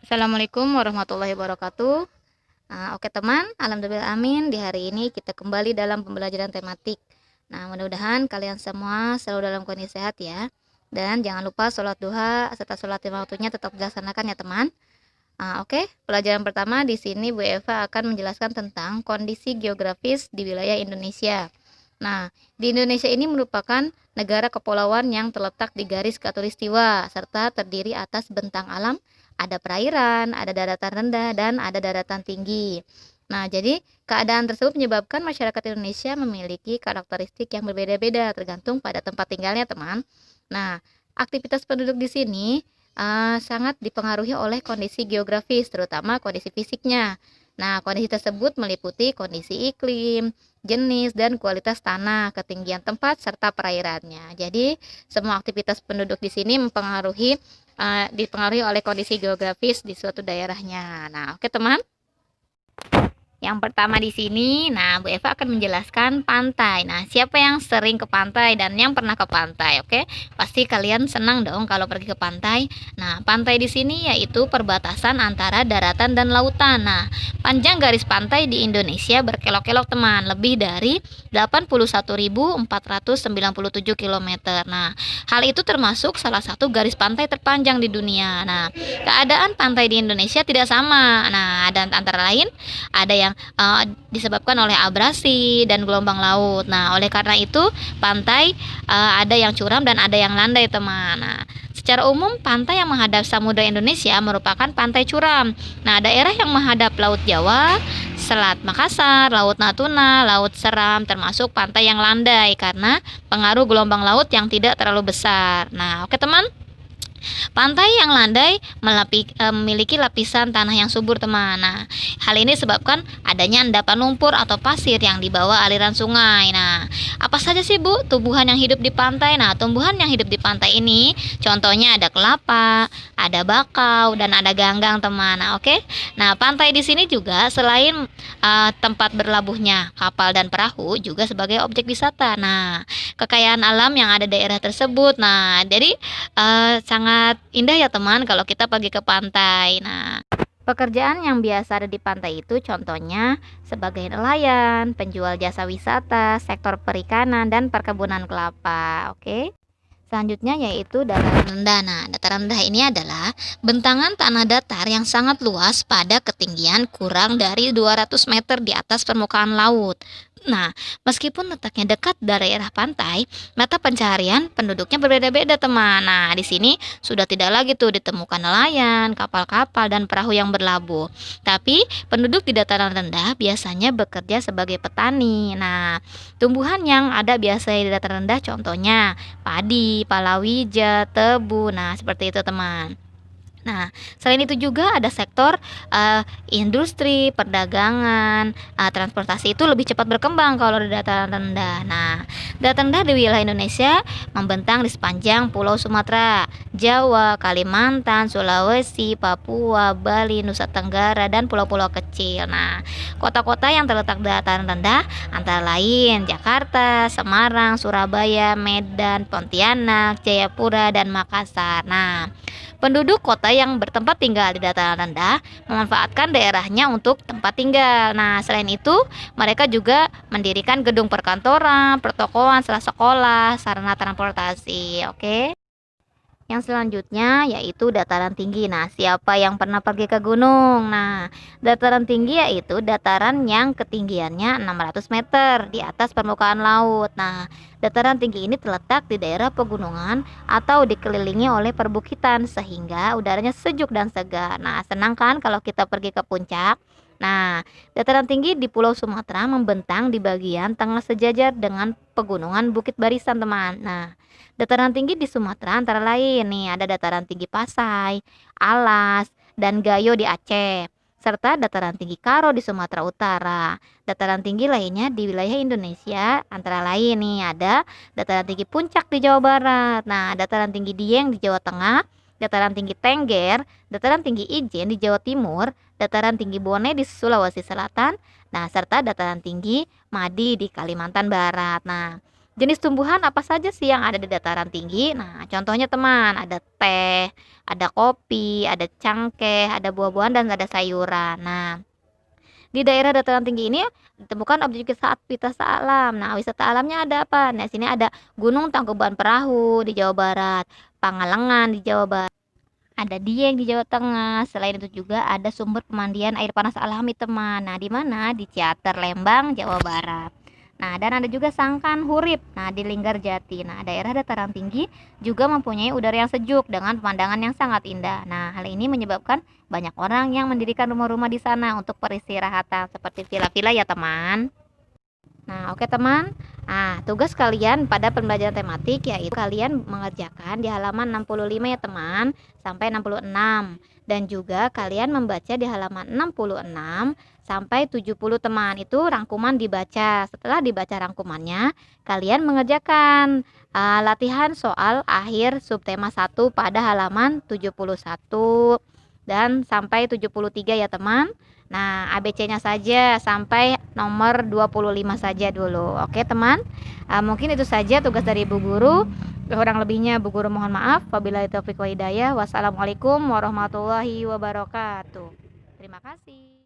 Assalamualaikum warahmatullahi wabarakatuh. Oke teman, alhamdulillah amin. Di hari ini kita kembali dalam pembelajaran tematik. Nah, mudah-mudahan kalian semua selalu dalam kondisi sehat ya. Dan jangan lupa sholat duha serta sholat lima waktunya tetap dilaksanakan ya teman. Oke, pelajaran pertama di sini Bu Eva akan menjelaskan tentang kondisi geografis di wilayah Indonesia. Nah, di Indonesia ini merupakan negara kepulauan yang terletak di garis khatulistiwa serta terdiri atas bentang alam, ada perairan, ada daratan rendah, dan ada daratan tinggi. Nah, jadi keadaan tersebut menyebabkan masyarakat Indonesia memiliki karakteristik yang berbeda-beda tergantung pada tempat tinggalnya, teman. Nah, aktivitas penduduk di sini sangat dipengaruhi oleh kondisi geografis, terutama kondisi fisiknya. Nah, kondisi tersebut meliputi kondisi iklim, jenis dan kualitas tanah, ketinggian tempat, serta perairannya. Jadi, semua aktivitas penduduk di sini dipengaruhi oleh kondisi geografis di suatu daerahnya. Nah, oke teman. Yang pertama di sini, Bu Eva akan menjelaskan pantai. Nah, siapa yang sering ke pantai dan yang pernah ke pantai, oke? Pasti kalian senang dong kalau pergi ke pantai. Nah, pantai di sini yaitu perbatasan antara daratan dan lautan. Nah, panjang garis pantai di Indonesia berkelok-kelok teman, lebih dari 81.497 km. Nah, hal itu termasuk salah satu garis pantai terpanjang di dunia. Nah, keadaan pantai di Indonesia tidak sama. Nah, dan antara lain ada yang disebabkan oleh abrasi dan gelombang laut. Nah, oleh karena itu pantai ada yang curam dan ada yang landai, teman. Nah, secara umum pantai yang menghadap Samudra Indonesia merupakan pantai curam. Nah, daerah yang menghadap Laut Jawa, Selat Makassar, Laut Natuna, Laut Seram termasuk pantai yang landai karena pengaruh gelombang laut yang tidak terlalu besar. Nah, oke teman. Pantai yang landai memiliki lapisan tanah yang subur, teman. Nah, hal ini disebabkan adanya endapan lumpur atau pasir yang dibawa aliran sungai. Nah, apa saja sih Bu tumbuhan yang hidup di pantai? Nah, tumbuhan yang hidup di pantai ini contohnya ada kelapa, ada bakau, dan ada ganggang, teman. Nah, oke. Nah, pantai di sini juga selain tempat berlabuhnya kapal dan perahu juga sebagai objek wisata. Nah, kekayaan alam yang ada di daerah tersebut. Nah, jadi sangat indah ya teman kalau kita pergi ke pantai. Nah, pekerjaan yang biasa ada di pantai itu contohnya sebagai nelayan, penjual jasa wisata, sektor perikanan, dan perkebunan kelapa. Oke. Selanjutnya yaitu dataran rendah. Nah, dataran rendah ini adalah bentangan tanah datar yang sangat luas pada ketinggian kurang dari 200 meter di atas permukaan laut. Nah, meskipun letaknya dekat dari daerah pantai, mata pencaharian penduduknya berbeda-beda, teman. Nah, di sini sudah tidak lagi tuh ditemukan nelayan, kapal-kapal, dan perahu yang berlabuh. Tapi, penduduk di dataran rendah biasanya bekerja sebagai petani. Nah, tumbuhan yang ada biasanya di dataran rendah contohnya padi, palawija, tebu. Nah, seperti itu, teman. Nah, selain itu juga ada sektor industri, perdagangan, transportasi itu lebih cepat berkembang kalau di dataran rendah. Nah, dataran rendah di wilayah Indonesia membentang di sepanjang Pulau Sumatera, Jawa, Kalimantan, Sulawesi, Papua, Bali, Nusa Tenggara, dan pulau-pulau kecil. Nah, kota-kota yang terletak di dataran rendah antara lain Jakarta, Semarang, Surabaya, Medan, Pontianak, Jayapura, dan Makassar. Nah, penduduk kota yang bertempat tinggal di dataran rendah memanfaatkan daerahnya untuk tempat tinggal. Nah, selain itu, mereka juga mendirikan gedung perkantoran, pertokoan, sekolah, sarana transportasi. Oke. Yang selanjutnya yaitu dataran tinggi. Nah, siapa yang pernah pergi ke gunung? Nah, dataran tinggi yaitu dataran yang ketinggiannya 600 meter di atas permukaan laut. Nah, dataran tinggi ini terletak di daerah pegunungan atau dikelilingi oleh perbukitan sehingga udaranya sejuk dan segar. Nah, senang kan kalau kita pergi ke puncak? Nah, dataran tinggi di Pulau Sumatera membentang di bagian tengah sejajar dengan pegunungan Bukit Barisan, teman. Nah, dataran tinggi di Sumatera antara lain nih ada dataran tinggi Pasai, Alas, dan Gayo di Aceh, serta dataran tinggi Karo di Sumatera Utara. Dataran tinggi lainnya di wilayah Indonesia antara lain nih ada dataran tinggi Puncak di Jawa Barat. Nah, dataran tinggi Dieng di Jawa Tengah, dataran tinggi Tengger, dataran tinggi Ijen di Jawa Timur, dataran tinggi Bone di Sulawesi Selatan, nah serta dataran tinggi Madi di Kalimantan Barat. Nah, Jenis tumbuhan apa saja sih yang ada di dataran tinggi? Nah, contohnya teman, ada teh, ada kopi, ada cangkeh, ada buah-buahan dan ada sayuran. Nah, di daerah dataran tinggi ini ditemukan objek wisata alam. Nah, wisata alamnya ada apa? Nah, sini ada Gunung Tangkuban Perahu di Jawa Barat, Pangalengan di Jawa Barat, ada Dieng di Jawa Tengah. Selain itu juga ada sumber pemandian air panas alami, teman. Nah, di mana? Di Ciater, Lembang, Jawa Barat. Nah, dan ada juga Sangkan Hurip. Nah, di Linggarjati. Nah, daerah dataran tinggi juga mempunyai udara yang sejuk dengan pemandangan yang sangat indah. Nah, hal ini menyebabkan banyak orang yang mendirikan rumah-rumah di sana untuk peristirahatan seperti villa-villa ya, teman. Nah, oke teman. Nah, tugas kalian pada pembelajaran tematik yaitu kalian mengerjakan di halaman 65 ya teman, sampai 66. Dan juga kalian membaca di halaman 66 sampai 70 teman. Itu rangkuman dibaca. Setelah dibaca rangkumannya, kalian mengerjakan latihan soal akhir subtema 1 pada halaman 71 dan sampai 73 ya teman. Nah, ABC-nya saja sampai nomor 25 saja dulu. Oke, teman. Mungkin itu saja tugas dari Ibu Guru. Kurang lebihnya Bu Guru mohon maaf. Wabillahi taufiq wa hidayah. Wassalamualaikum warahmatullahi wabarakatuh. Terima kasih.